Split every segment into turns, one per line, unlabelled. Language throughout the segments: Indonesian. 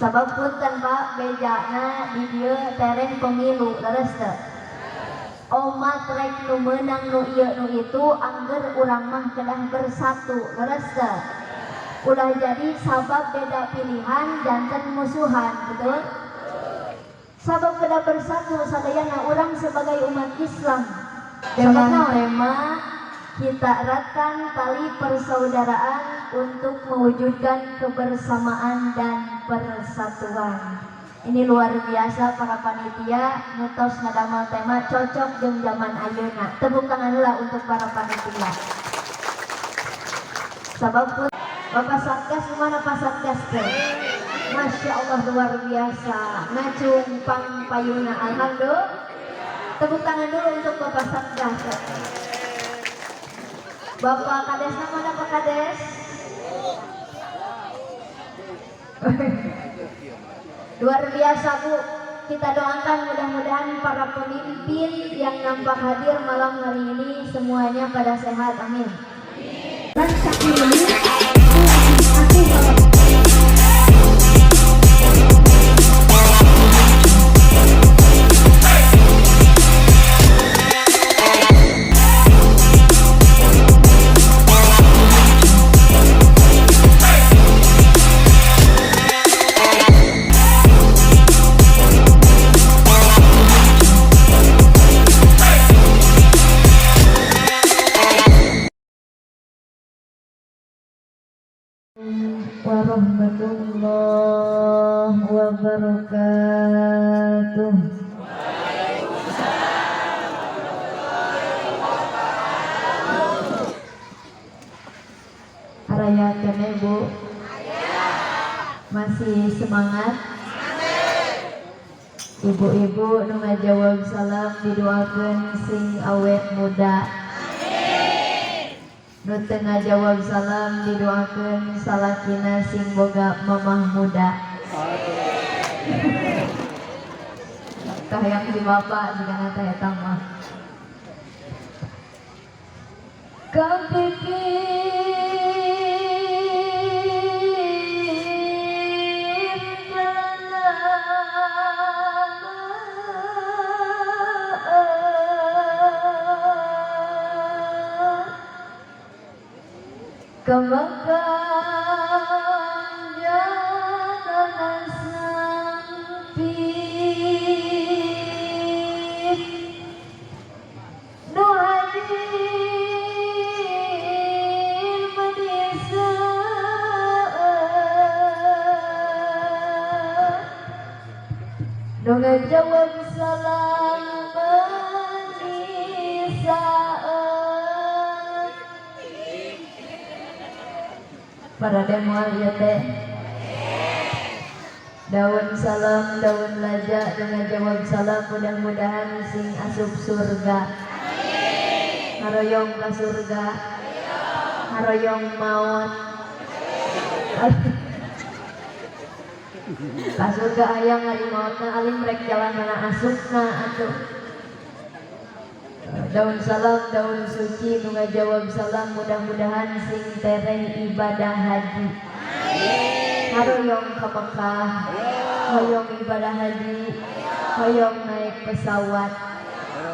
Sabab punten Pak bejana di dieu tereng pemilu leres teu. Omat rek nu meunang nu ieu nu itu angger urang mah kedah bersatu leres teu. Ulah jadi sabab beda pilihan janten musuhan, betul? Sabab kedah bersatu sadayana urang sebagai umat Islam dengan tema kita eratkan tali persaudaraan untuk mewujudkan kebersamaan dan persatuan. Ini luar biasa para panitia ngetos ngadamal tema cocok jeung zaman ayeuna. Tepuk tangan heula untuk para panitia. Sabab pun Bapak Satgas mana Pak Satgas teh? Masya Allah luar biasa. Ngacung pang payuna alhamdulillah. Tepuk tangan dulu untuk Bapak Satgas. Bapak Kades mana Pak Kades? Luar biasa Bu. Kita doakan mudah-mudahan para pemimpin yang nampak hadir malam hari ini semuanya pada sehat. Amin. Warahmatullahi wabarakatuh. Araya kene Bu. Masih semangat? Ibu-ibu nu ngajawab salam didoakeun sing awet muda. Nu teu ngajawab salam didoakeun salakina sing boga mamah muda. Kahayang si bapak juga teh eta mah. Kemakan jana sempit nu hadir menisa nu ngajawab salam menisa. Para demoal ya teh daun salam daun laja dengan jawab salam mudah-mudahan sing asup surga. Haroyong ka surga, haroyong maut ka surga aya ngari mautna alim rek jalan mana asupna atuh. Daun salam, daun suci, nu ngajawab salam mudah-mudahan sing tereng ibadah haji. Haroyong ka Mekah, hoyong ibadah haji, hoyong naik pesawat,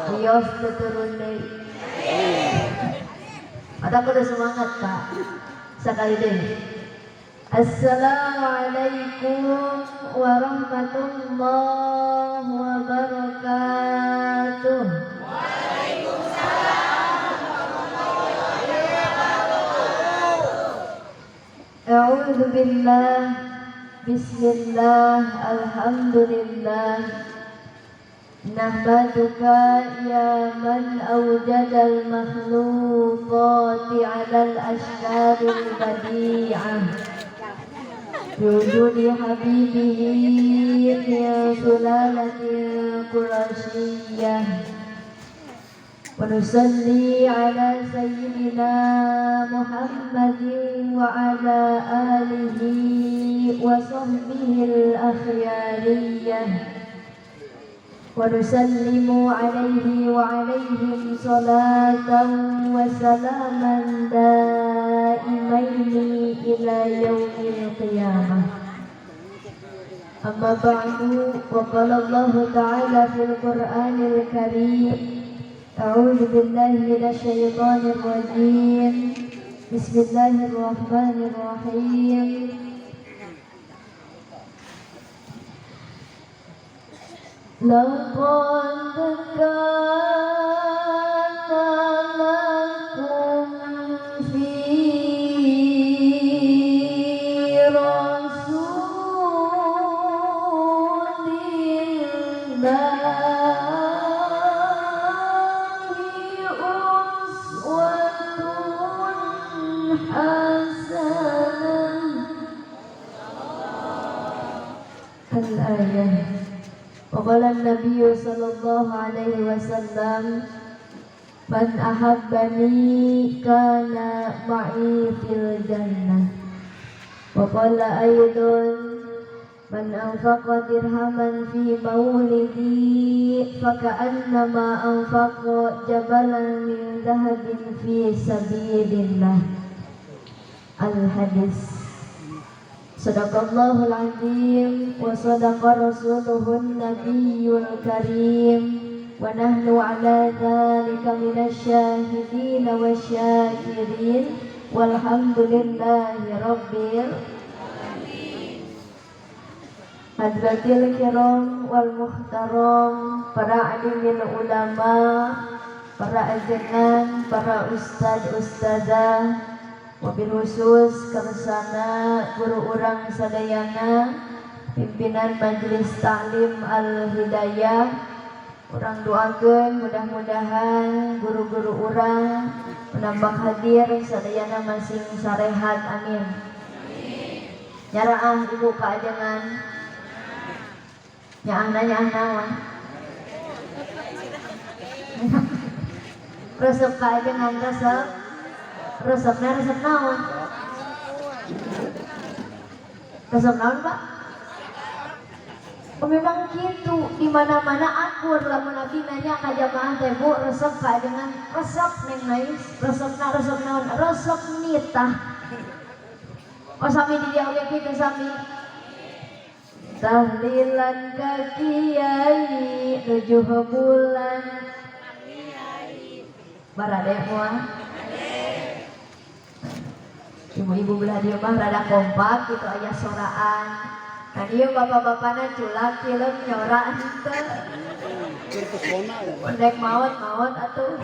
kios turun deui. Ada kudu semangat Pak. Sakali deui. Assalamualaikum warahmatullahi wabarakatuh. A'udzu billah, bismillah, alhamdulillah. Nahmaduka ya man awjadal makhluqati 'alal ashkaril badi'ah. Biwujudi habibihi ya sulalatil qurasyiyah. ونصلي على سيدنا محمد وعلى آله وصحبه الأخيارية ونسلم عليه وعليهم صلاة وسلاما دائمين إلى يوم القيامة. أما بعد وقال الله تعالى في القرآن الكريم أعوذ بالله من الشيطان الرجيم بسم الله الرحمن الرحيم لقد كان لكم في رسول الله أسوة حسنة. الآية. وقال النبي صلى الله عليه وسلم من أحبني كان معي في الجنة. وقال أيضا من أنفق درهما في مولدي فكأنما أنفق جبلا من ذهب في سبيل الله. الحديث. Sadaqallahul azim wa sadaqa rasuluhun nabiyyul karim wa nahnu ala dhalika minasy syahidin wasyakirin walhamdulillahi rabbil alamin. Hadratil kiram wal muhtaram, para alimin ulama, para ajengan, para ustad ustadzah, wabil khusus kersana guru urang sadayana, pimpinan majelis taklim al-hidayah. Urang doakeun mudah-mudahan guru-guru urang menambah hadir sadayana masing sarehat, amin. Nyaraah ibu kaajengan nyaahna naon resep kaajengan resep naon? Resep naon, Pak? Oh, memang gitu, di mana-mana akur lamun abdi nanya ka jamaah teh Bu, resep ka dengan resep neng nais, resep naon? Resep nitah. Oh, sami di dia oge kitu sami. Tahlilan ka kiai 7 bulan. Barade moal. Ibu-ibu belah dia mah rada kompak gitu aya soraan. Nah dia bapak-bapakna culak film nyorak henteu. Pendek maot atuh.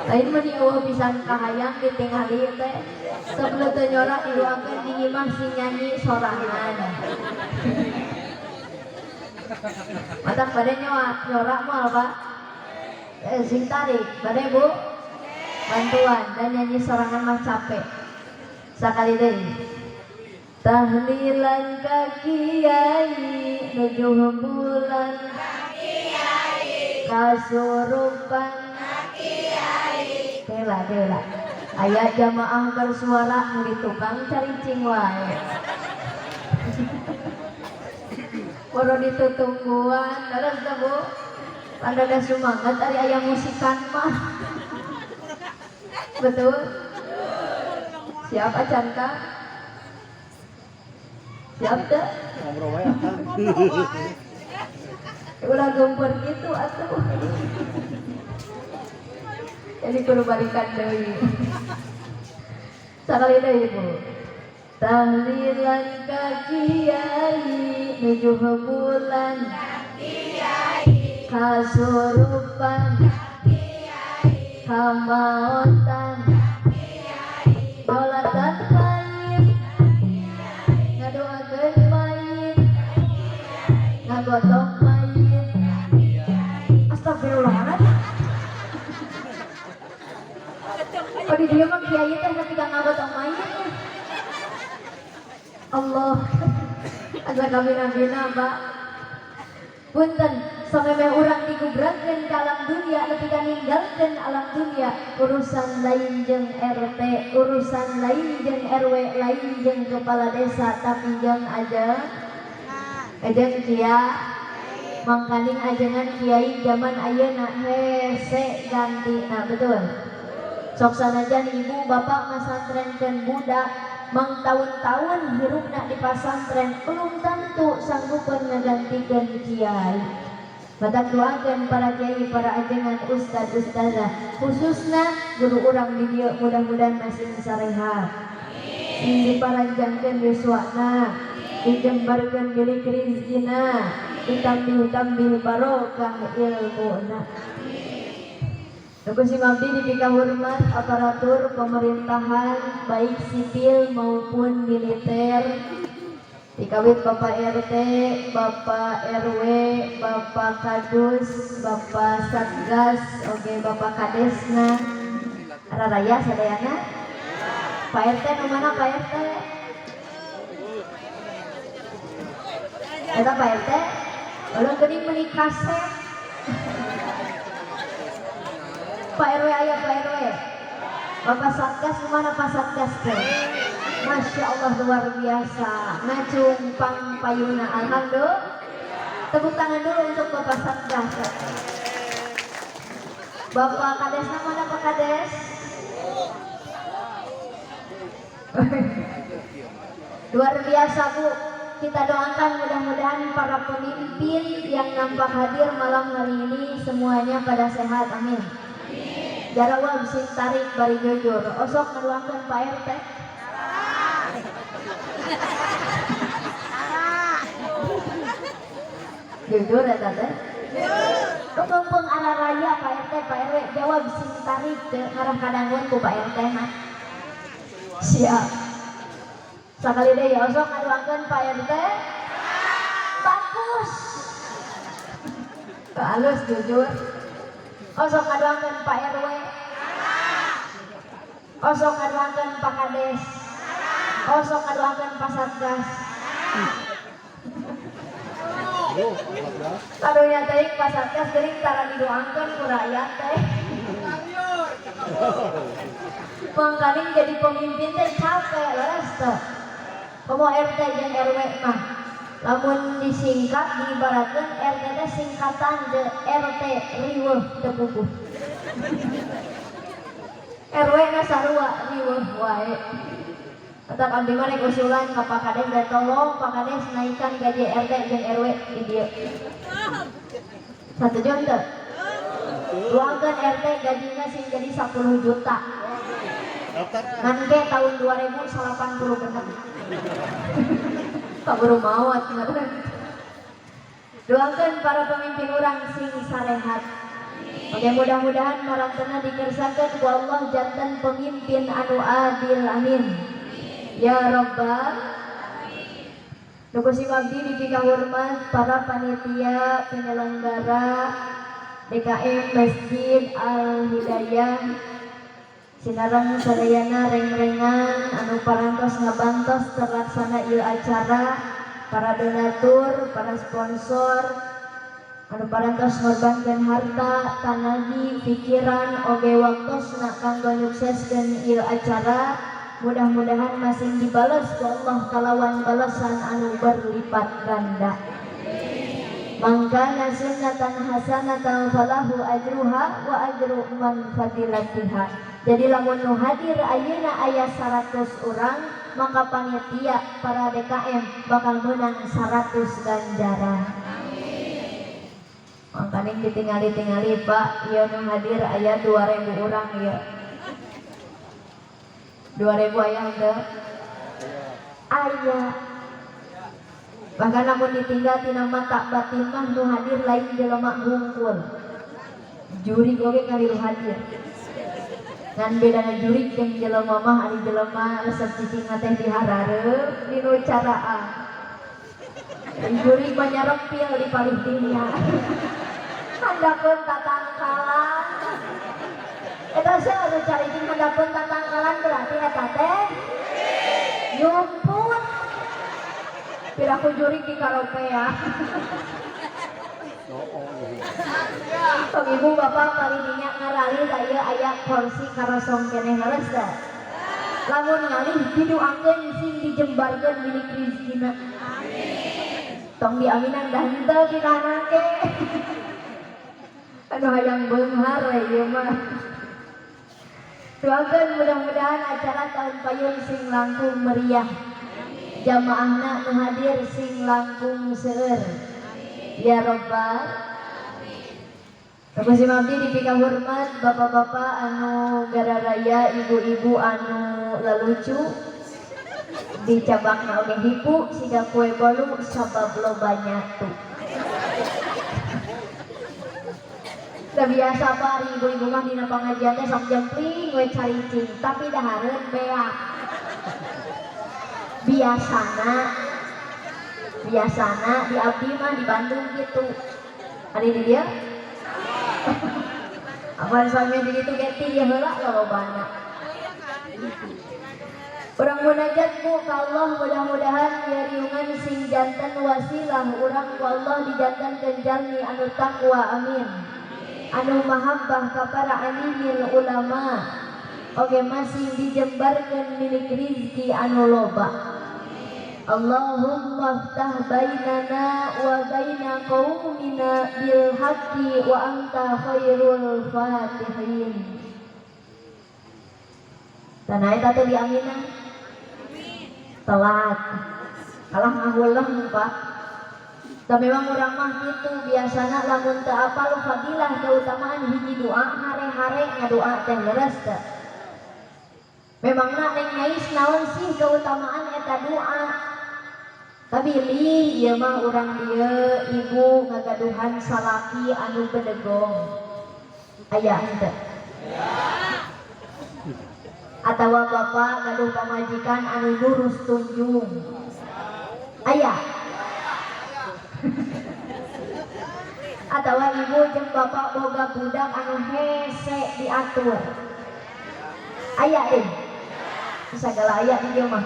Lain mah dieueuh pisan kahayang ditingali teh. Sebelum teu nyorak didoakeun di imah si nyanyi sorangan. Matak bade nyorak moal Pak. Sing tarik bade Bu. Bantuan dan nyanyi sorangan mah capek. Sakali deui. Tahlilan ka kiai 7 bulan ka kiai kasurupan ka kiai. Deula. Aya jamaah bersuara nu di tukang caricing wae. Poro ditutungguan, terus dah Bu. Pandada sumangat ari aya musikan mah. Betul? Siap acan Kang? Siap teh? Ulah gempur gitu atuh. Jadi kudu balikan deui. Sakali deui Bu. Tahlilan ka kiai 7 bulan ka kiai kasurupan kamaotan dolatan mayit ngadoakeun mayit ngagotong mayit. Astagfirullahaladzim. Oh di dia mah kiai teh ketika ngagotong mayit. Allah agar kami nabina Mbak. Punten sampai urang digubratkeun ka alam dunia ketika ninggalkeun alam dunia urusan lain jeung RT, urusan lain jeung RW, lain jeung kepala desa, tapi jeung aja jeung kiai mangkaning ajengan kiai zaman ayeuna hese ganti. Nah betul. Sok sanajan ibu bapak ngasantrenkeun budak mang tahun-tahun hirupna di pesantren belum tentu sanggupan ngagantikeun kiai. Batak doakan para kiai, para ajengan, ustad-ustazah, khususnya guru urang di dieu mudah-mudahan masih sarehat. Sing diparanjangkeun yuswana, dijembarkeun bilik rizkina, ditambih-tambih barokah ilmuna. Nuku singabdi dipika hormat aparatur pemerintahan baik sipil maupun militer. Dikawit Bapak RT, Bapak RW, Bapak Kadus, Bapak Satgas, oke Bapak Kadesna, Raraya sadayana. Pak RT mana Pak RT? Eta Pak RT, belum geuning meuli kaset. Pak RW aya Pak RW. Bapak Satgas mana Pak Satgas teh? Masya Allah luar biasa, ngacung pang payuna, alhamdulillah. Tepuk tangan dulu untuk Bapak Satgas. Bapak Kades mana Pak Kades? Luar biasa Bu, kita doakan mudah-mudahan para pemimpin yang nampak hadir malam hari ini semuanya pada sehat, amin. Jarawa bisa tarik bari jujur, osok ngeluangkan Pak RT. Jujur ya tante. Kemumpung arah raya Pak RT, Pak RW jawab sing tarik ke ngarah kadangun ku Pak RT mah. Siap. Sakali deh ya osok ngaduangkeun Pak RT. Bagus. Halus jujur. Osok ngaduangkeun Pak RW. Osok ngaduangkeun Pak Kades. Osok ngaduangkeun Pak Satgas. Kadunya teh Pak Satgas geuning tara didoakeun ku rakyat teh. Pangkaling jadi pemimpin teh capek leres teh. Komo RT jeung RW mah lamun disingkat diibaratkeun RT teh singkatan de RT riweuh teu pupuh. RW na sarua riweuh wae. Eta abdi mah rek usulan ka Pak Kades dan tolong Pak Kades naikkan gaji RT jeung RW di dieu. Satu juta. Luangkeun RT gajinya sing jadi 10 juta. Ngan ge tahun 2080 genep. Pak Guru mawat ngaran. Doakeun para pemimpin urang sing sarehat. Oke, mudah-mudahan marantena dikersakeun ku Allah janten pemimpin anu adil, amin. Ya Rabbal. Nuku simabdi dipika hormat para panitia penyelenggara DKM Masjid Al-Hidayah Sinarang sadayana reng-rengan anu parantos ngabantos terlaksana ieu acara, para donatur, para sponsor anu parantos ngorbankeun harta, tanagi, pikiran, oge waktosna kanggo nyukseskeun ieu acara. Mudah-mudahan masing dibales ku Allah kalawan balasan anu berlipat ganda. Mangkana sunnatan hasanatan falahu ajruha wa ajru man fadilatiha. Jadi lamun nu hadir ayeuna aya 100 urang, maka panitia para DKM bakal menang 100 ganjaran. Mangkana ditingali-tingali Pak, ieu nu hadir aya 2000 urang ieu. 2000 aya henteu? Aya. Bahkan namun ditinggal tina mata batin mah nu hadir lain jelema hungkul. Juri oge kali nu hadir. Ngan bedana juri jeung jelema mah ari jelema resep cicing teh diharareup dinu caraan. Juri mah nyarempil di palih dunia. Handapeun tatangkalan. Eta saya anu caricing handapeun tatangkalan berarti eta teh nyumput. Piraku juri di karopea. Tong ibu bapak kali dinya ngarali daya aya kursi karosong keneh leres da. Lamun ngalih didoakeun sing dijembarkeun milik rezekina. Tong diaminan dah henteu kinana ke. Anu hayang beunghar ieu mah. Doakan mudah-mudahan acara tahun payung sing langkung meriah. Jamaahna nu hadir sing langkung seueur. Ya Rabbal. Kabeh abdi dipika hormat bapak-bapak anu gararaya, ibu-ibu anu lalucu. Di cabangna oge hipu siga kue bolu sabab lobanya tuh. Udah biasa pak ibu-ibu mah dina pangajian teh sok jempling we caricing tapi dahareun beak. Biasana di abdi mah di Bandung gitu. Ada di dia? Apaan sampe di ditu geti dia heula lolobana. Urang munajat ku ka Allah mudah-mudahan nyariungan sing janten wasilah urang ku Allah dijantankeun jalmi anu taqwa amin. Anu mahabbah ka para alimil ulama oge masih dijembarkeun milik rizki anu loba. Allahumma ftah bainana wa baina qaumina bil haqqi wa anta khairul fatihin. Tanah eta teh diaminah telat kalah ngahuleng Pak. Tapi memang urang mah kitu biasana lamun teu apal fadilah keutamaan hiji doa hare-hare ngadoa teh leres teh. Memangna neng nais naon sih keutamaan eta doa. Tapi li ieu mah urang dieu ibu ngagaduhan salaki anu bedegong. Aya henteu? Atawa bapak gaduh pamajikan anu lurus tunjung. Aya? Atawa ibu jeung bapak boga budak anu hese diatur. Aya sagala aya di dieu mah.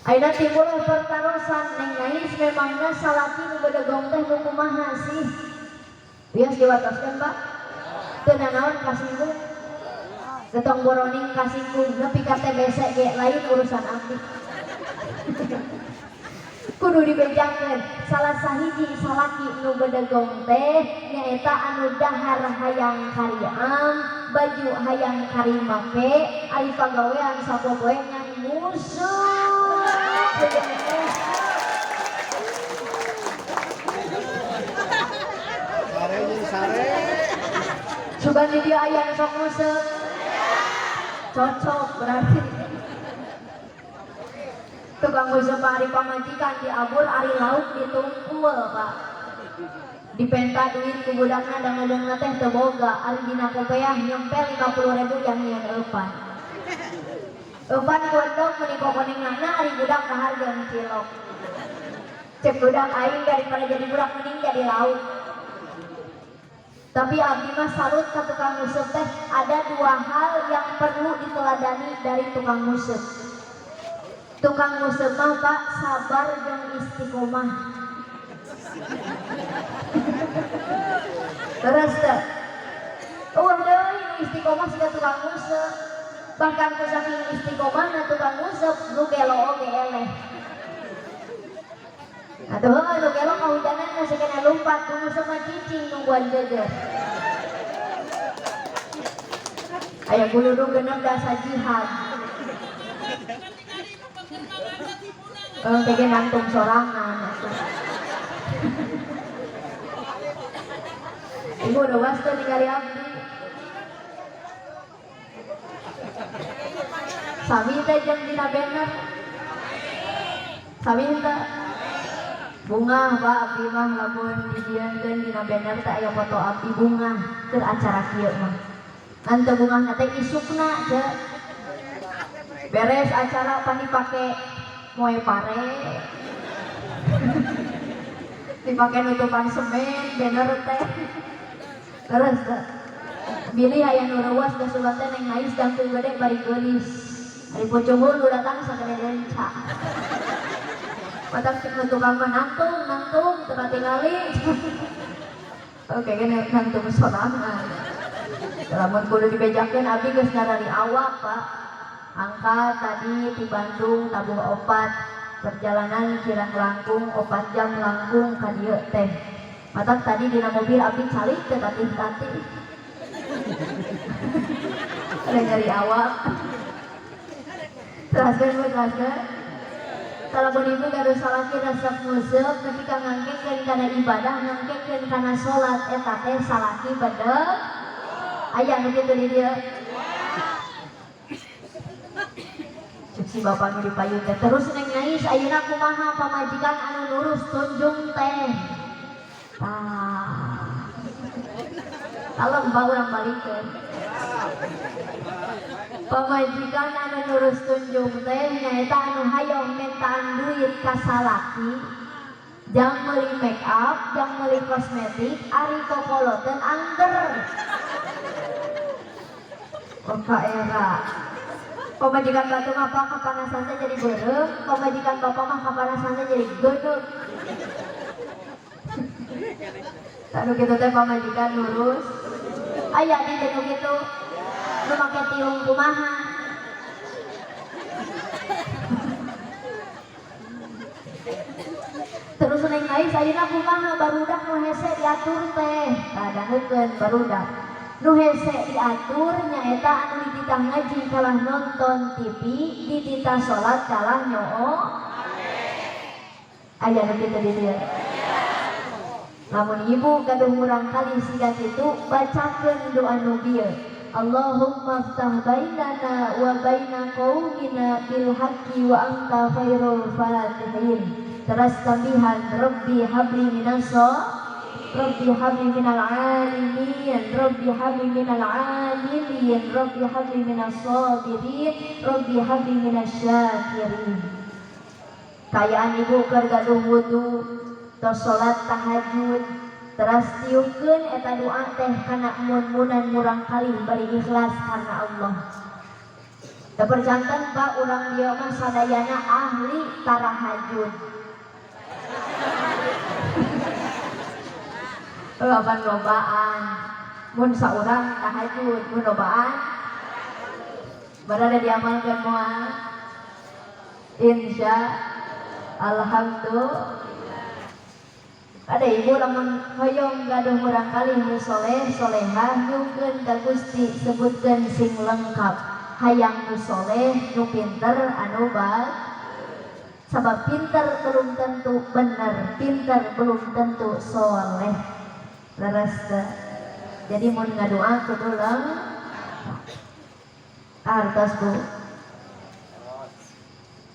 Ayeuna timbul pertarosan neng nais memangna salaki nu bedegong teh nu kumaha sih? Bias diwatoskeun Pak. Teu nanaon kasinggung. Getong boroning kasinggung nepi ka TBC ge lain urusan abdi. Kudu dibejakeun salah sahiji salaki nu bedegong teh nyaeta anu dahar hayang kariam, baju hayang kari make, ari pagawean sapopoe nyang musuh. Sugan di dia aya sok museup. Cocok berarti. Tukang museup ari pamajikan diabur ari lauk ditungkul Pak. Dipenta duit ku budakna da ngeuleungna teh teu boga, ari dina kopeah nyempel 50.000 yang nyeun eupan. Eupan kodok meuni kokonenganna ari budak kahargeun cilok. Cek budak aing daripada jadi budak mending jadi lauk. Tapi abdi mah salut ka tukang museup teh ada dua hal yang perlu diteladani dari tukang museup. Tukang museup mah Pak sabar jeung istiqomah. Terus teh. Eueuh deui istiqomah siga tukang museup. Bahkan ku saking istiqomahna tukang museup nu gelo oge eleh. Atuh nu gelo kahujanan masih kena lumpat nu museup mah cicing nungguan jejer. Aya guludu genep dasa jihad. Kege nantung sorangan atuh. Ibu udah was tuh ningali abdi. Sami teh jeung dina banner. Sami teh bunga Pak abdi mah lamun dijieunkeun dina banner teh aya foto abdi bunga keur acara kieu mah. Ante bunga teh isukna teh. Beres acara pan dipake moe pare. Dipake nutupan semen banner teh. Terus bilih aya nu reuwas da sulat teh neng nais gantung gede bari geulis. Ari pucunghul nu datang sakade lenca. Matak cek nutupan mah nangtung teu katingali. Oke gini nangtung sorangan. Lamun kudu dibejakeun abdi geus dari awak Pak. Angkat tadi di Bandung tabung opat perjalanan kirang langkung 4 jam langkung ka dieu teh. Matak tadi dina mobil abdi calik teh tatih-tatih. nyari awak. Teraskan. Salapun ibu gaduh salaki resep museup ketika ngangkekeun kana ibadah, ngangkekeun kana salat eta teh salaki bedeg. Aya nu kitu di dieu. Cuk si bapak nu dipayun teh terus neng nais ayeuna kumaha pamajikan anu nurus tunjung teh. Kalem ba urang balikeun. Pamajikan anu nurus tunjung teh nyaeta anu hayong mentaan duit ka salaki, jang meuli make up, jang meuli kosmetik, ari kokoloteun angger. Oka era. Pamajikan batu mah kapanasan teh jadi beureum, pamajikan bapak mah kapanasan teh jadi geudeg. Anu kitu teh pamajikan lurus. Aya di nu kitu. Nu make tiung kumaha. Terus neng nais ayeuna kumaha barudak nu hese diatur teh. Dangukeun barudak. Nu hese diatur nyaeta anu di titah ngaji kalah nonton TV, di titah salat kalah nyoo. Aya nu kitu di dieu. Lamun ibu gaduh murang kali siga kitu bacakeun doa nu dieu. Allahumma ftah bainana wa baina qaumina bil haqqi wa anta khairul fatihin. Terus tambihan Rabbi habli Rabbi habli minal alimin, Rabbi habli minal amilin, Rabbi habli minas sabirin, Rabbi habli minas syakirin. Kayaan ibu keur gaduh wudu, tos salat tahajud, terus tiupkeun eta doa teh kana mun-munan murang kali bari ikhlas karena Allah. Teu perjantan Pak urang dieu mah sadayana ahli tarahajud. Lobaan mun saurang tahajud mun lobaan berada diamalkeun moal insya alhamdulillah. Ada ibu lamun hoyong gaduh murang kali nu soleh solehah nyungkeun ka Gusti sebutkeun sing lengkap hayang nu soleh nu pinter anu sabab pinter belum tentu bener, pinter belum tentu soleh. Leres teh. Jadi mun ngadoa kudu artos Bu.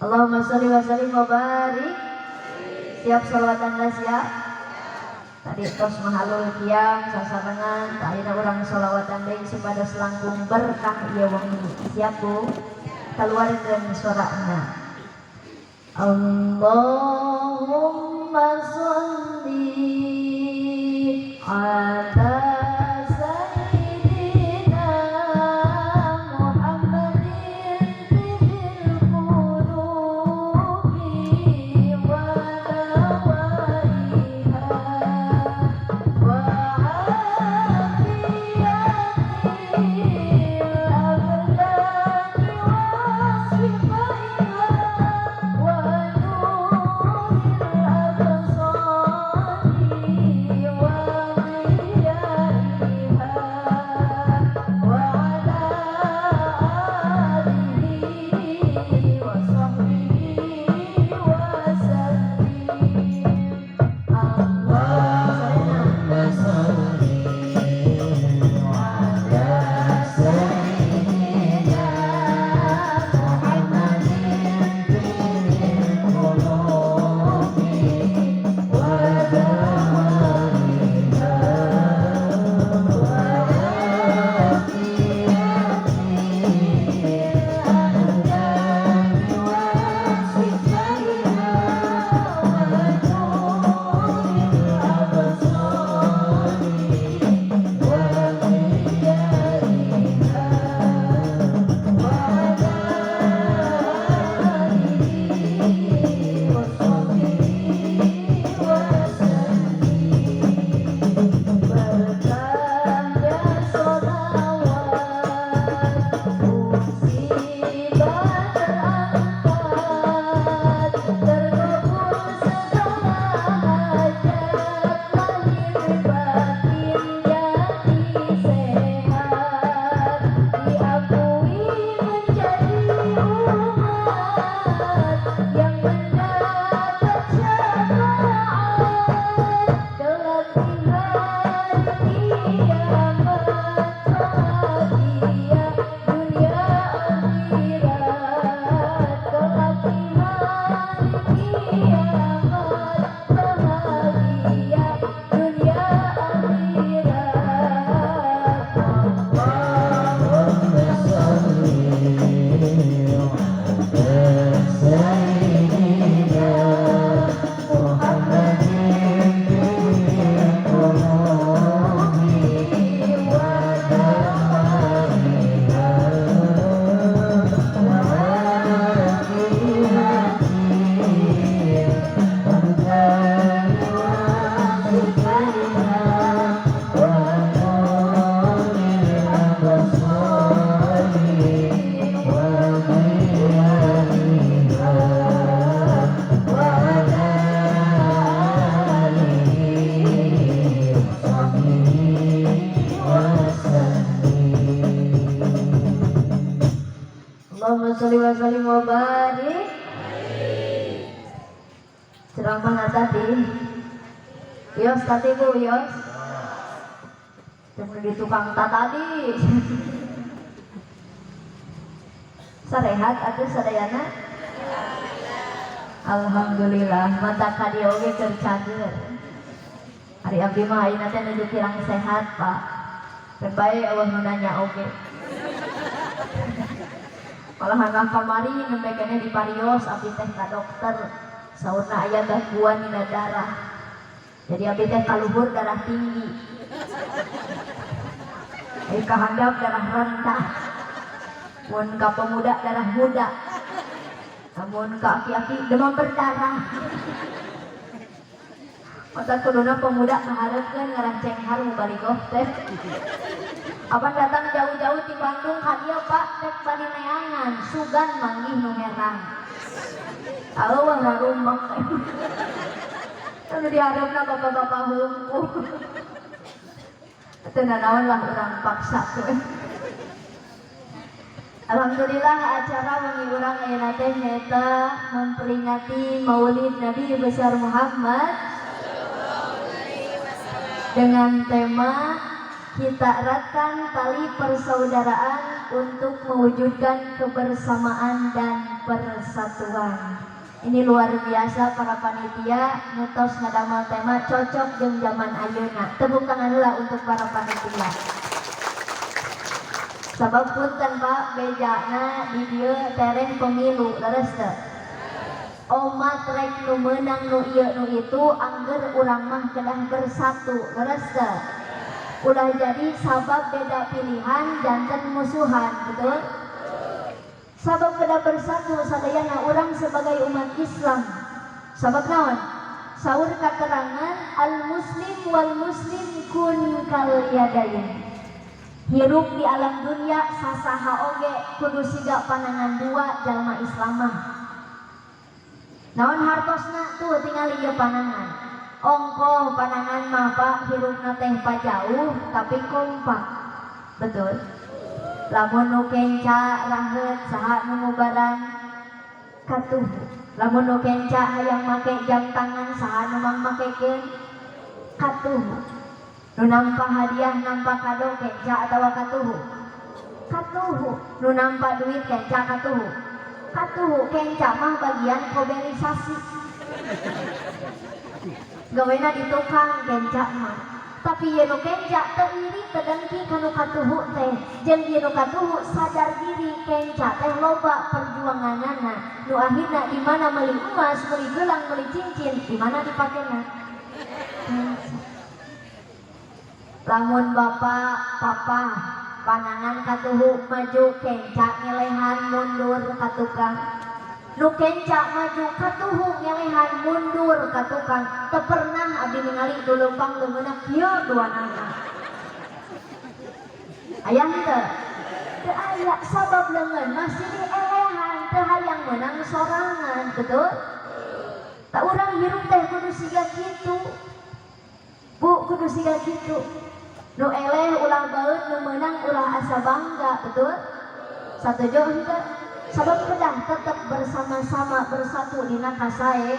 Allahumma sholli wa sallim wa barik. Siap sholawatan lah siap. Tadi tos mahalul qiyam sasarengan ayeuna urang sholawatan deui supados langkung berkah ieu wengi. Siap Bu. Kaluarkeun suarana. Allahumma sholli ala sayyidina Muhammadin bil qulubi wa dawaiha wa afiyatil abdani wa sifaiha wa nuril absar. Urang mana tadi? Yos tadi bu, yos. Jangan di tukang tadi. Sarehat atau sadayana? Alhamdulillah. Mata kadi oge keur cager. Hari abdi mah ayeuna teh nuju kirang sehat, Pak. Terbaik Allah nu nanya oge. Kalau hanggang kamari nembe keneh di parios abdi teh ka dokter. Saurna aya gangguan dina darah. Jadi abdi teh kaluhur darah tinggi. Ka handap darah rendah. Mun ka pemuda darah muda. Namun ka aki-aki demam berdarah. Mata kuduna pemuda mengharapkan ngeranceng haru baligoh teh. Apa datang jauh-jauh di Bandung ka dieu Pak teh bari neangan sugan manggih nu herang. Awah harumbang. Anu diharapna bapak-bapak hungku. Teu nanaon lah urang paksa teh. Alhamdulillah acara wengi urang ayeuna teh nyaeta memperingati Maulid Nabi besar Muhammad dengan tema kita eratkan tali persaudaraan untuk mewujudkan kebersamaan dan persatuan. Ini luar biasa para panitia ngetos ngadamel tema cocok jeung zaman ayeuna. Tepuk tangan heula untuk para panitia. Sabab punten Pak bejana di dieu tereng pemilu leres teu? Omat rek nu meunang nu ieu nu itu angger urang mah kedah bersatu leres teu? Ulah jadi sabab beda pilihan janten musuhan, betul? Sabab kedah bersatu sadayana urang sebagai umat Islam. Sabab naon? Saur katerangan al muslim wal muslim kun kal yadain. Hirup di alam dunia sasaha oge kudu siga panangan dua jalma Islamah. Naon hartosna tuh tinggal ieu panangan. Ongkoh panangan mah Pak hirupna teh pajauh tapi kompak. Betul? Lamun nu kenca raheut saha nu ngubaran katuh. Lamun nu kenca hayang make jam tangan saha nu mang makekeun katuh. Nu nampa hadiah nampa kado kenca atawa katuhu? Katuhu. Nu nampa duit kenca katuhu? Katuhu. Kenca mah bagian kobelisasi. Gawena di tukang kenca mah. Tapi ieu nu kenca teu iri teu dengki ka nu katuhu teh. Jeung ieu nu katuhu sadar diri kenca teh loba perjuanganana. Nu akhirna di mana meuli emas, meuli gelang, meuli cincin, di mana dipakena? Lamun bapak, papa, panangan katuhu maju kenca ngelehan mundur ka tukang. Nu kenca maju katuhu ngelehan mundur ka tukang. Teu pernah abdi ningali lulumpang leungeunna kieu duanana. Aya henteu? Teu aya sabab leungeun masih dielehan teu hayang meunang sorangan, betul? Tak urang hirup teh kudu siga kitu. Bu kudu siga kitu. Nu eleh ulah baeut nu meunang ulah asa bangga, betul? Satuju henteu? Sabab kedah tetap bersama-sama bersatu dina kasae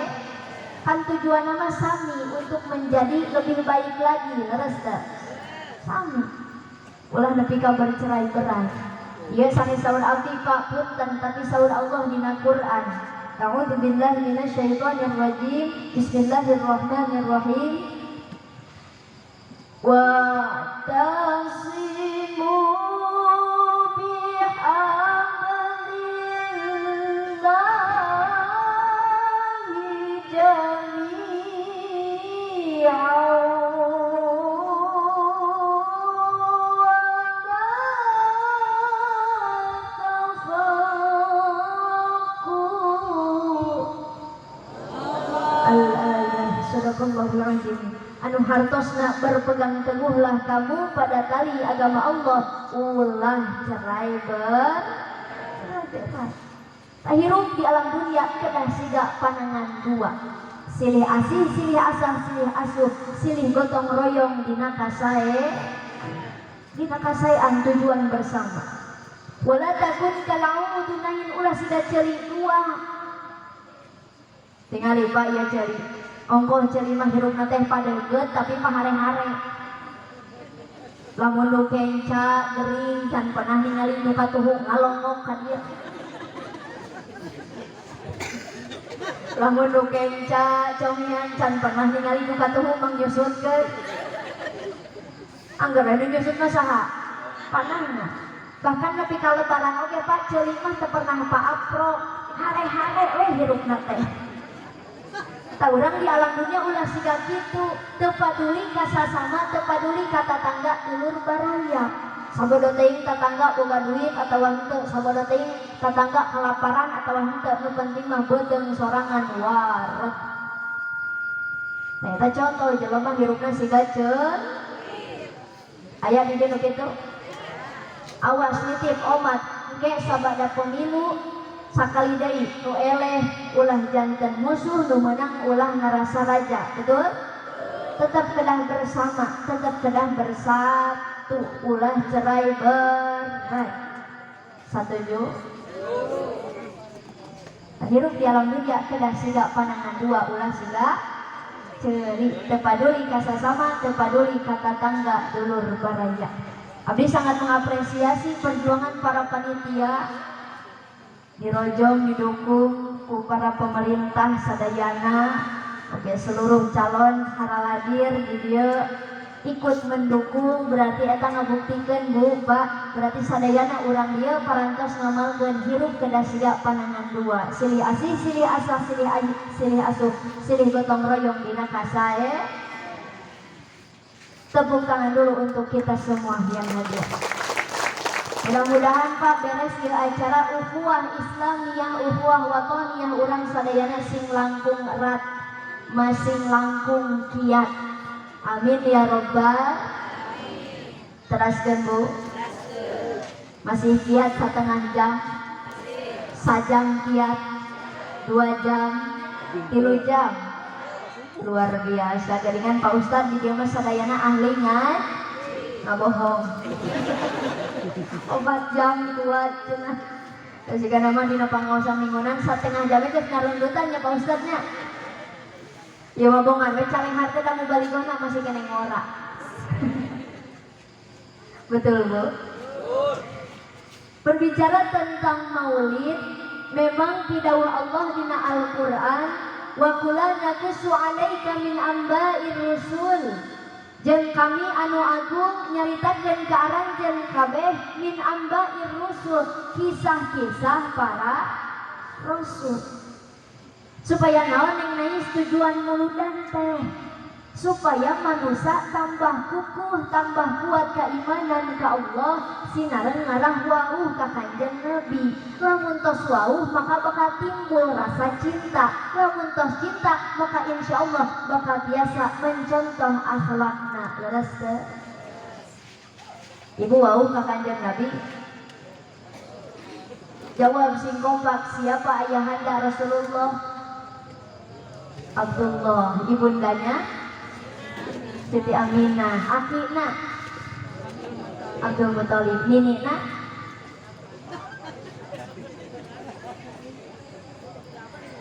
kan tujuanna mah sami untuk menjadi lebih baik lagi, leres teu? Sami. Ulah nepi ka bercerai berai. Ieu sanes saur abdi Pak punten tapi saur Allah dina Quran. A'udzu billahi minasyaitonir rajim. Bismillahirrahmanirrahim. Wa'tasimu bihablillahi jami'an wa la tafarraqu. Al-ayah. Sadaqallahul azim. Anu hartosna berpegang teguhlah kamu pada tali agama Allah, ulah cerai bebas. Hirup di alam dunia kedah siga panangan dua. Silih asih, silih asah, silih asuh, silih gotong royong dina kasaean tujuan bersama. Wala takun kalaudu nahin ulah siga ceuli dua. Tingali Pak ya ceuli. ongkoh celimah hirupna teh padeget tapi pahare-hare. Lamun nu kenca gering can pernah ningali nu katuhu ngalongok ka dieu. Lamun nu kenca comian can pernah ningali nu katuhu mangnyusutkeun. Anggeuna nu nyusutna saha? Panahna. Bahkan nepi ka lebaran oge Pak celimah teu pernah paapro, hare-hare we hirupna teh. Tak urang di alam dunia ulah siga kitu, teu paduli ka sasama, teu paduli ka tatangga dulur baraya. Sabodo teuing tatangga boga duit atawa henteu, sabodo teuing tatangga kelaparan atawa henteu, nu penting mah beuteung sorangan wareg. Nah, eta contoh jelema hirupna siga ceun. Aya di dieu nu kitu. Awas nitip omat, engke sabada pemilu sakali deui nu eleh ulah janten musuh, nu menang ulah ngarasa raja. Betul? Tetap kedah bersama, tetap kedah bersatu, ulah cerai berai. Setuju? Hirup di alam dunia kedah siga panangan dua, ulah siga ceuri, teu paduli ka sasama, teu paduli ka tatangga dulur baraya. Abdi sangat mengapresiasi perjuangan para panitia dirojong didukung ku para pemerintah sadayana, oke seluruh calon haraladir di dieu ikut mendukung, berarti eta ngabuktikeun Bu Pak, berarti sadayana urang dieu parantos ngamalkeun hirup kedah siga panangan dua, silih asih silih asah silih asuh silih gotong royong dina kasae. Tepuk tangan dulu untuk kita semua yang hadir. Mudah-mudahan Pak beres ieu acara ukhuwah Islamiyah, ukhuwah watoniyah urang sadayana sing langkung erat, masing langkung kiat. Amin ya robbal. Teraskeun Bu. Masih kiat setengah jam. Sajam kiat. 2 jam. 3 jam. Luar biasa. Garingan Pak Ustad di dieu mah sadayana ahli ngabohong. 4 jam kuat cenah. Terus jika nama dina pangaosan minggunan 1/2 jam geus ngarundutan nya Pak Ustadnya. Ya mah bongan we caleng harteu kamu baligona masih kene ngora. Betul Bu? Berbicara tentang maulid, memang didawuh Allah dina Al-Qur'an, wa kullan naqussu 'alaika min amba'ir rusul. Jeung kami anu agung nyaritakeun ka aranjeun kabeh min amba'ir rusul, kisah-kisah para rasul. Supaya naon yang nais tujuan muludan teh, supaya manusia tambah kukuh, tambah kuat keimanan ka Allah, sinareng ngarah wauh ka Kanjeng Nabi. Lamun tos wauh maka bakal timbul rasa cinta, lamun tos cinta maka insya Allah bakal biasa mencontoh akhlakna. Leres teh? Ibu wauh ka Kanjeng Nabi. Jawab sing kompak, siapa ayahanda Rasulullah? Abdullah, ibundanya Siti Aminah, akina Abdul Muthalib, ninina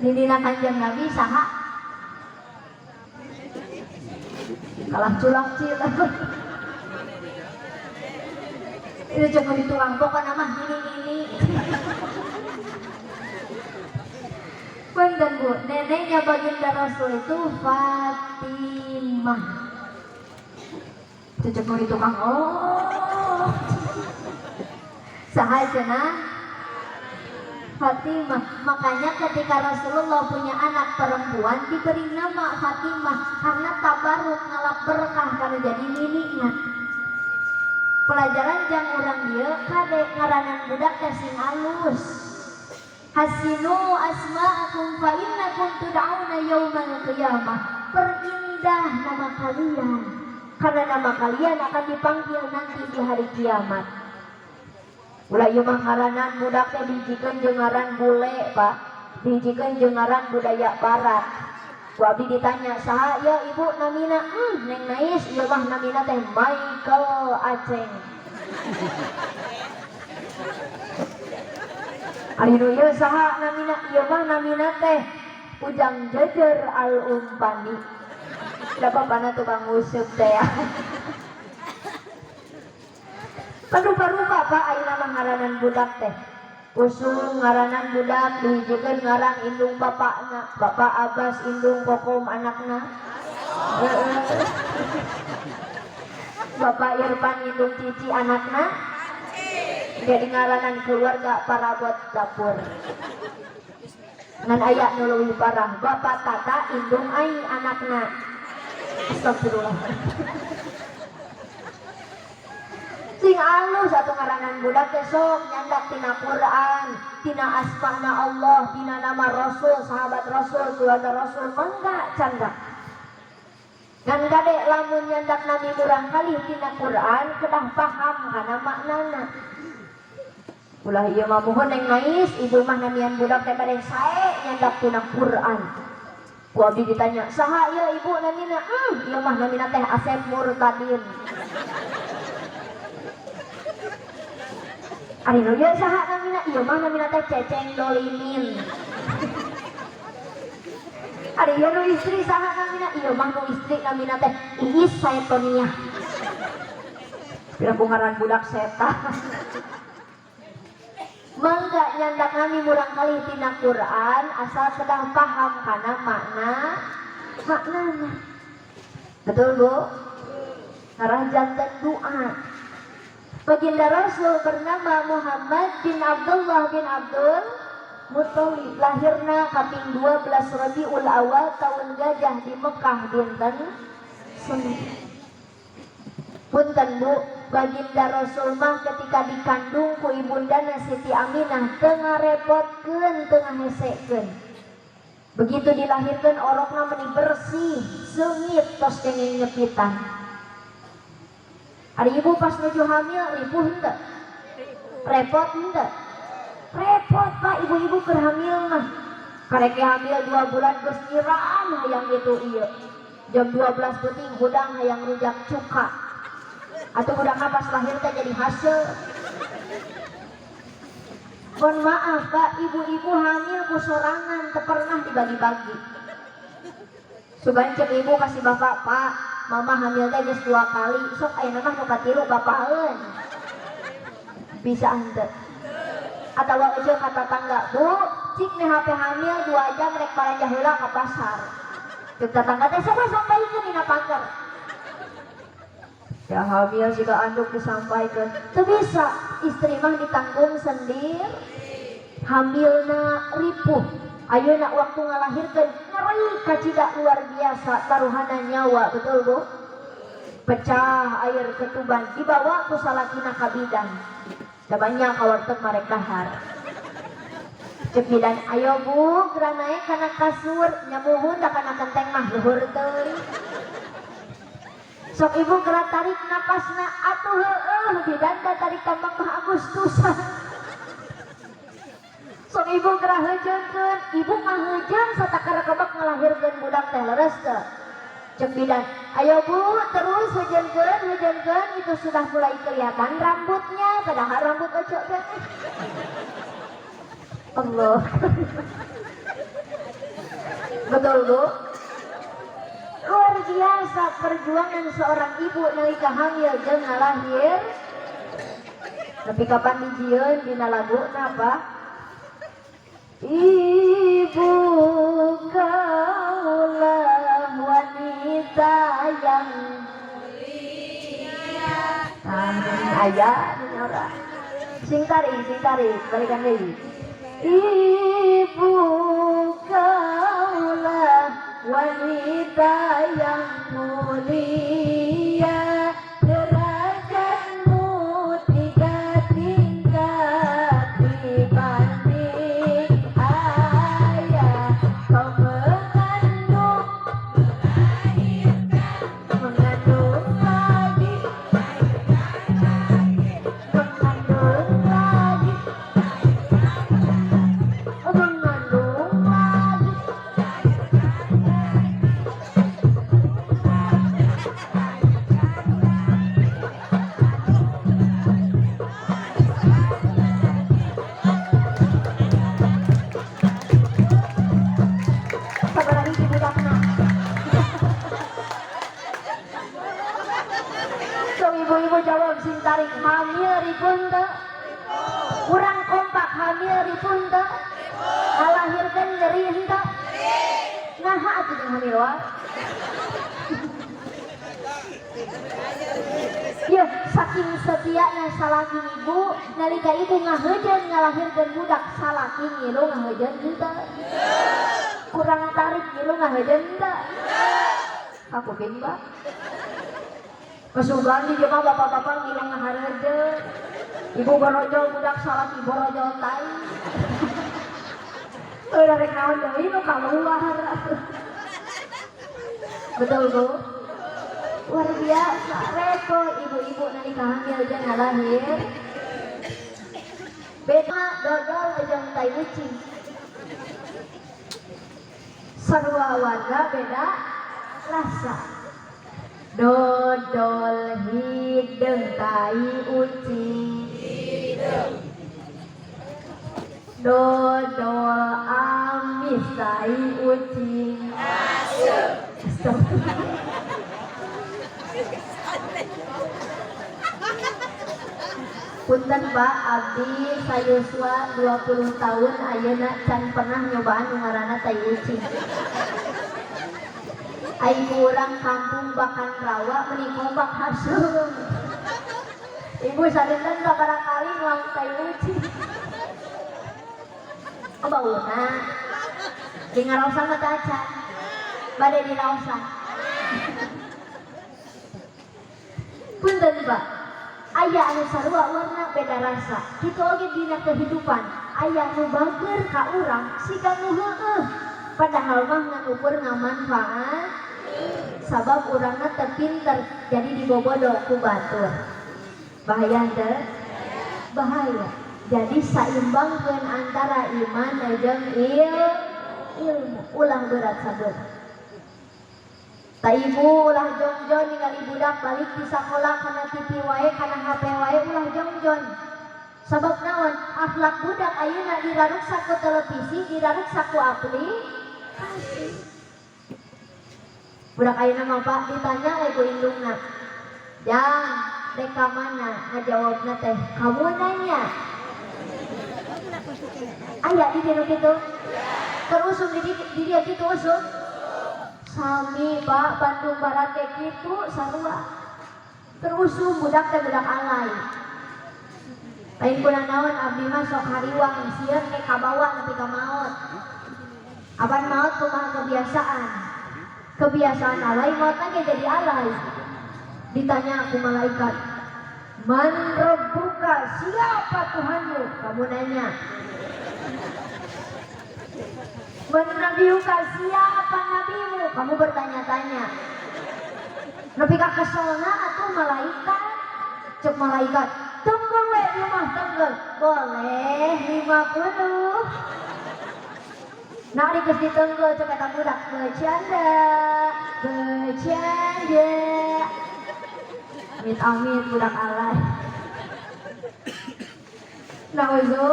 ninina Kanjeng Nabi saha? Kalah culak cilak. Itu cuma dituang pokoknya mah ini. Dan Bu, neneknya baginda Rasul itu Fatimah. Itu cuma di tukang sahajana Fatimah. Makanya ketika Rasulullah punya anak perempuan diberi nama Fatimah karena tabaruk ngalap berkah karena jadi miliknya. Pelajaran jang urang dia kade ngaranan budak sing alus. Hasinu asma'akum fa innakum tud'auna yaumal qiyamah. Perindah nama kalian karena nama kalian akan dipanggil nanti di hari kiamat. Ulah ieu mah ngaranan budak teh dijikeun jeung ngaran bule, Pak. Dijikeun jeung ngaran budaya barat. Ku abdi ditanya, "Saha ya Ibu namina?" Neng Nais, ieu mah namina teh Michael Aceng. Ari nu ieu saha namina? Ieu mah namina teh ujang jejer al umpani. Da bapana tukang nguseup teh ya. Parupa-rupa Pak ayeuna mah ngaranan budak teh. Usung ngaranan budak dihijikeun ngaran indung bapakna. Bapak Abbas indung kokom anakna. Bapak Irfan indung cici anakna. Jadi ngaranan keluarga parabot dapur. Ngan aya nu leuwih parah, Bapak Tata indung ai anakna. Astagfirullah. Sing alus satu ngaranan budak besok nyandak tina Quran, tina asma'na Allah, tina nama Rasul, sahabat Rasul, keluarga Rasul, mangga canda. Ngan gade lamun nyandak nami urang kali tina Quran kedah paham kana maknana. Ulah ieu mah muhun neng nais, ibu mah namian budak teh bade sae nyandak tina Quran. Ku abdi ditanya, "Saha ieu ibu namina?" Ieu mah namina teh Asep Murtadin. Ari nu ieu saha namina? Ieu mah namina teh Ceceng Dolimin. Ari ieu nu istri saha namina? Ieu mah nu istri namina teh Iis Saetonia. Pira ngaran budak setan. Mangga nyandak nami murang kali tina Quran asal sedang paham kana maknana. Betul Bu? Ngarah jantan doa. Baginda Rasul bernama Muhammad bin Abdullah bin Abdul Muthalib, lahirna kaping 12 Rabiul Awal tahun Gajah di Mekah dinten Senin. Punten Bu, Baginda Rasul mah ketika dikandung ku ibundana Siti Aminah teu ngarepotkeun, teu ngahesekeun. Begitu dilahirkeun orokna meuni bersih, seungit tos kenging nyepitan. Ari ibu pas nuju hamil ripuh henteu? Repot henteu? Repot Pak ibu-ibu keur hamil mah. Kareke hamil 2 bulan geus nyiraan hayang gitu ieu. Jam 12 peuting hudang hayang rujak cuka. Atuh budakna pas lahir teh jadi hasil. Mohon maaf Pak, ibu-ibu hamil ku sorangan teu pernah dibagi-bagi. Sugan cek ibu kasih bapak, "Pak, mama hamil teh geus 2 kali, sok ayeuna mah nu katilu bapaeun." Bisa henteu? Atawa eueuh kata tangga, "Bu, cik nih HP hamil 2 jam rek paranja heula ka pasar." Cek tetangga teh sok sampaikeun dina pager. Ya hamil jika anduk disampaikan teu bisa, istri mah ditanggung sendiri. Hamilna ripuh, ayeuna waktu ngalahirkeun ngeri kacida luar biasa, taruhana nyawa, betul Bu? Pecah air ketuban, dibawa ku salakina ka bidan. Da banyak kawarteg marek dahar. Cek bidan, "Ayo Bu, geura naik kana kasur, nyamuhun da kana genteng mah luhur teuing." Sok ibu gerak tarik napasna, atuh heueuh bidan da tarik tambang mah Agustusan. Sok ibu gerak heujeungkeun, ibu mah heujeung satakara kebak ngalahirkeun budak teh leres teu. Cek bidan, "Ayo Bu, terus heujeungkeun, itu sudah mulai kelihatan rambutnya, padahal rambut ojo teh." Allah. Betul Bu? Luar biasa perjuangan seorang ibu nalika hamil jeung ngalahir. Tapi kapan dijieun dina laguna apa? Ibu kaulah wanita yang mulia. Aya nyora. Sing tarik, balikan deui. Ibu kaulah wanita yang mulia, derajatmu 3 tingkat dibanding ayah. Kau mengandung, melahirkan, mengandung lagi, mengandung lagi, mengandung hamilwa. Ya, saking setianya salaki ibu, nalika ibu ngaheujeun ngalahirkeun budak salaki ngilu ngaheujeun henteu. Kurang tarik ngilu ngaheujeun henteu. Aku bimba. Kesugan di jema bapak-bapak ngilu ngahareujeun. Ibu borojol budak salaki borojol tai. Udah rek naon deui nu kaluar. Betul Bu? Luar biasa repot ibu-ibu nalika hamil jeung ngalahir. Beda dodol jeung tai ucing. Sarua warna beda rasa. Dodol hideung tai ucing. Dodol amis tai ucing. Punten Pak, abdi sayuswa 20 tahun ayeuna can pernah nyobaan nu ngaranna tai ucing. Aing urang kampung Bakan Rawa meuni kobak hasung. Ibu sadenten barangkali nuang tai ucing. Bauna di ngaraosan mah teh acan. Bade di raosan. Punten Pak. Aya anu sarua warna beda rasa. Kitu oge dina kehidupan. Aya nu bager ka urang siga nu heueuh. Padahal mah ngan ukur ngamanfaat. Sabab urangna teu pinter jadi dibobodo ku batur. Bahaya teh? Bahaya. Jadi saimbangkeun antara iman jeung ilmu. Ulah berat sabeut. Ta ibu ulah jongjon ningali budak balik di sakola kana TV wae kana HP wae ulah jongjon. Sabab naon? Akhlak budak ayeuna diraruksa ku televisi, diraruksa ku aplikasi. Budak ayeuna mah Pak ditanya ku indungna. Jang, dek ka mana? Ngajawabna teh, kamu nanya. Aya di dieu kitu? Terusum di dia kitu usum. Sami Pak Bandung Barat kayak gitu sarua. Terusum budak teh budak alay. Lain kuna naon abdi mah sok hariwang sieun ke kabawa nepi ka maot. Aban maot kumaha kebiasaan. Kebiasaan alay maot ge jadi alay. Ditanya aku malaikat, "Man rabbuka? Siapa Tuhanmu?" Kamu nanya. "Man nabiyuka? Siapa nabimu?" Kamu bertanya-tanya. Nepi ka keselna atuh malaikat. Cek malaikat, "Tunggu we di mah tunggu." Boleh 50. Nah dikeus ditunggu cek eta budak bercanda. Amit-amit budak alay. Nah uzu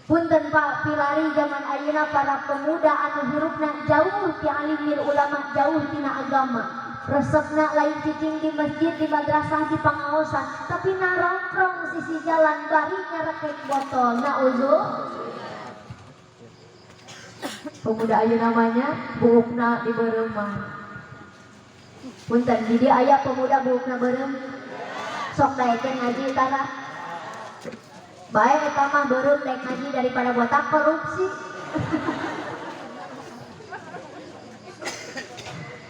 punten Pak, pilari zaman ayeuna para pemuda anu hirupna jauh ti alimil ulama, jauh tina agama. Resepna lain cicing di masjid, di madrasah, di pangaosan, tapi narongkrong sisi jalan bari nyarekek botol. Nauzu. Pemuda ayeuna namanya buukna di beureum mah. Punten di dieu aya pemuda buukna beureum. Sok daekeun ngaji tara. Baik eta mah beureum daek ngaji daripada botak korupsi.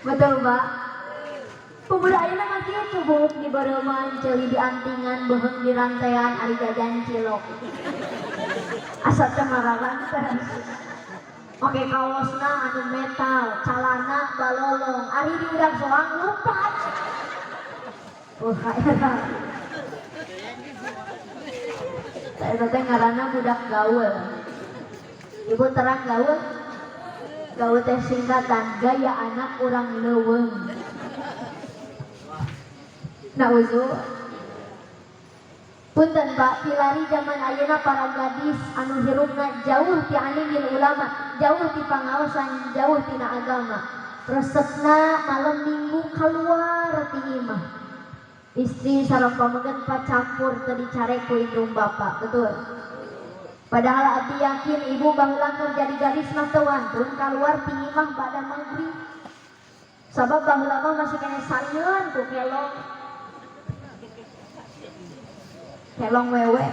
Betul Mbak. Pemuda ayeuna mah kitu buuk di beureuman, ceuli di antingan, beuheung di rantaian, ari jajan cilok. Asa teh maralantar. Oke kaosna anu metal, calana balolong, ari di urang soang lupat. Eta. Eta teh ngaranna budak gaul. Ibu terang gaul. Gaul teh singkatan gaya anak urang leuweung. Nauzu. Punten Pak, pilari zaman ayeuna para gadis anu hirupna jauh ti alimil ulama, jauh ti pangaosan, jauh tina agama. Resepna malam minggu keluar ti imah. Istri sareng pameget pacampur teu dicare ku indung bapak, betul. Padahal abdi yakin ibu baheula keur jadi gadis mah teu wantun kaluar ti imah pada maghrib. Sabab baheula mah masih kena sarieun ku kelong. Kelong wewe.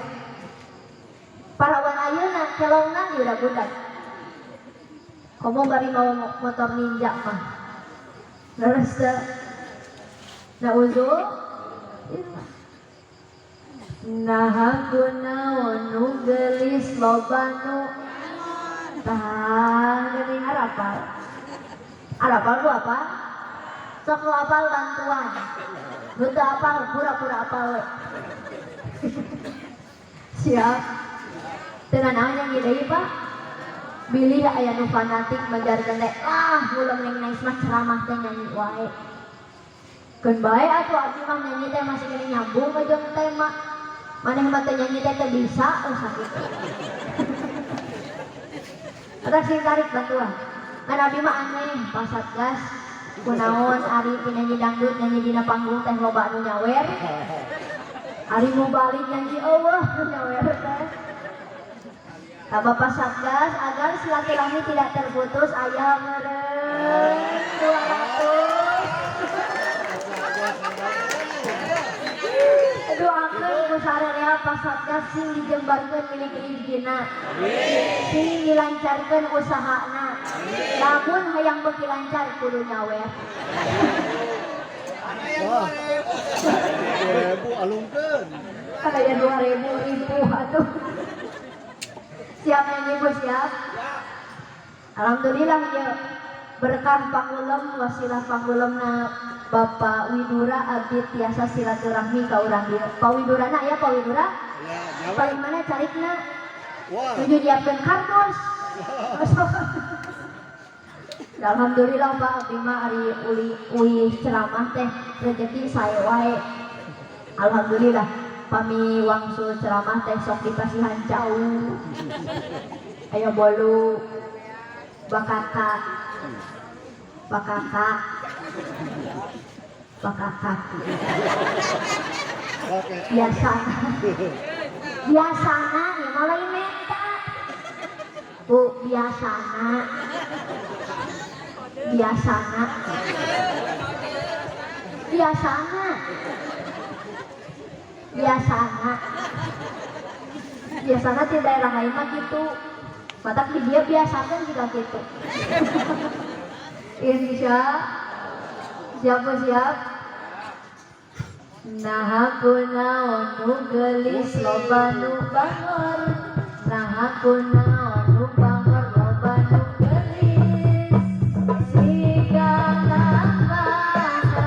Parawan ayeuna kelongna udah budak. Komo bari mau motor ninja mah. Leres teh. Na uzul. Nah kunaon nu geulis loba nu tah geuning arapal. Arapal ku apa? Sok lu apal bantuan. Nu teu apal pura-pura apal we. Siap. Teu naon nyanyi deui Pak. Bilih aya nu fanatik menjarkeun teh ulah neng nangis mah ceramah teh nyanyi wae. Keun bae atuh abdi mah nyanyi teh masih kena nyambung ke jeung tema. Maneh mah teh nyanyi teh teu bisa sakitu. Ada sing tarik bantuan. Kan abdi mah aneh pas Satgas kunaon ari penyanyi dangdut nyanyi dina panggung teh loba anu nyawer. Ari mau balik nyanyi Allah nyawer teh. Bapak Satgas agar silaturahmi tidak terputus aya meureun 200. Doakeun ku sararea Pak Satgas sing dijembarkeun milik rezekina. Sing dilancarkeun usahana. Lamun hayang beuki lancar kudu nyawer.
Wah. 2000 alungkeun.
Aya 2000 atuh. Siap nyanyi Bu siap? Alhamdulillah ya berkah panggulem wasilah panggulem Bapak Widura abdi tiasa silaturahmi ka urang dieu. Pak Widura na ya Pak Widura? Ya, paling mana carikna? Wah. Nuju nyiapkeun kardus. Alhamdulillah Pak abdi mah ari uli ceramah teh rezeki sae wae. Alhamdulillah. Pami wangsul ceramah teh sok dipasihan jauh. Ayo bolu bakakak biasana ya mulai menta Bu biasana di daerah lain mah gitu. Matak di dia biasakan juga gitu. Insya siap. Nah aku naon nu geulis loba nu bangor. Nah aku naon nu bangor loba nu geulis. Siga nambah asa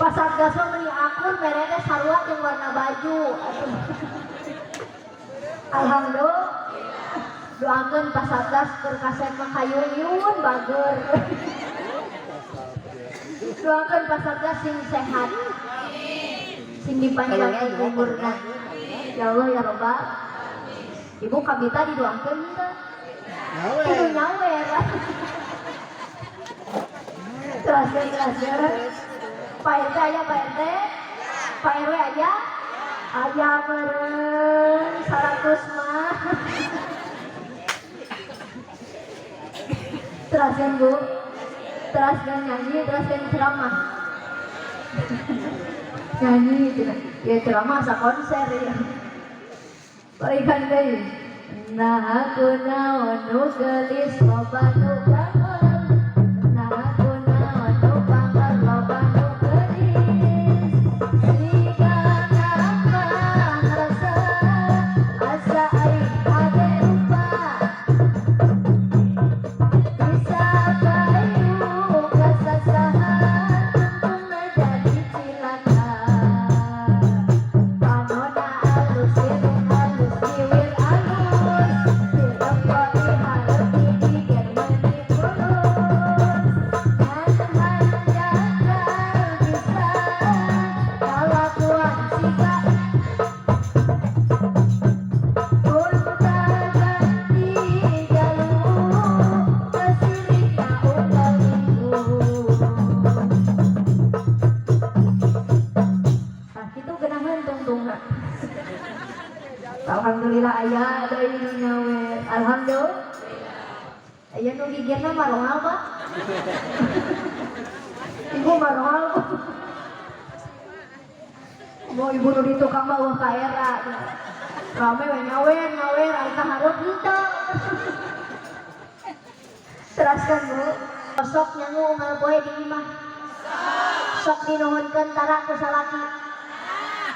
Pas Satgas mah meuni akur mereka sarua jeung warna baju. Alhamdulillah. Doakeun Pak Satgas keur kaset mah kayuyun bager. Doakeun Pak Satgas sing sehat. Sing dipanjangkeun umurna. Ya Allah ya Rabbal. Ibu kabita didoakeun teh. Kudu nyawer. Terus. Pak RT aya Pak RT? Pak RW aya? Aya meureun 100 mah. Teraskeun Bu. Teraskeun nyanyi, teraskeun ceramah. Nyanyi ya ceramah asa konser ya. Balikan deui. Nah aku naon nu geulis loba nu bangor. Nah aku naon nu bangor loba nu Naon do? Ayo nu gigirna marohal Pak. Ibu marohal. Mau ibu nu di tukang bawah ka era. Rame we nyawer ari kahareup henteu. Teraskan Bu. Sok nyangu unggal poe di imah. Sok dinuhunkeun tara ku salaki.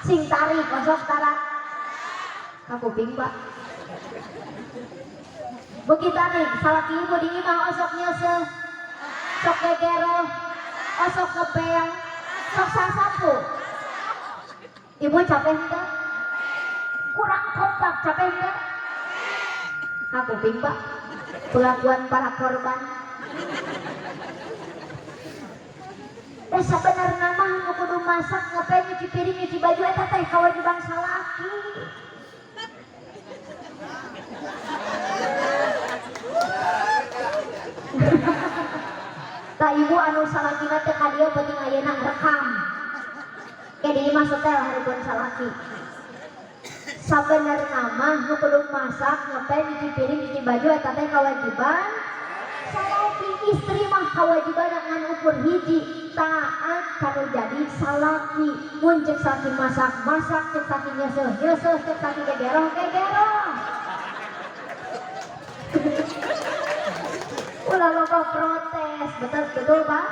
Sing tari kosok tara. Ka kuping Pak. Begitu nih, salaki ibu di imah osok nyese. Sok gegero. Osok ngepel. Sok sasapu. Ibu capek henteu? Kurang kompak capek henteu? Ka kuping Pak. Pengakuan para korban. Sabenerna mah nu kudu masak, ngepel, nyuci piring, nyuci baju eta teh kawajiban salaki. Tah ibu anu salakina teh ka dieu penting ayeuna rekam. Ke dieu mah setel hareupeun salaki. Sabenerna mah nu kudu masak, ngepel, nyuci piring, nyuci baju eta teh kawajiban salaki. Istri mah kawajiban ngan ukur hiji taat kanu jadi salaki. Mun ceuk salaki masak, ceuk salaki nyeuseut, ceuk salaki gegero. Ulah loba protes, betul Pak?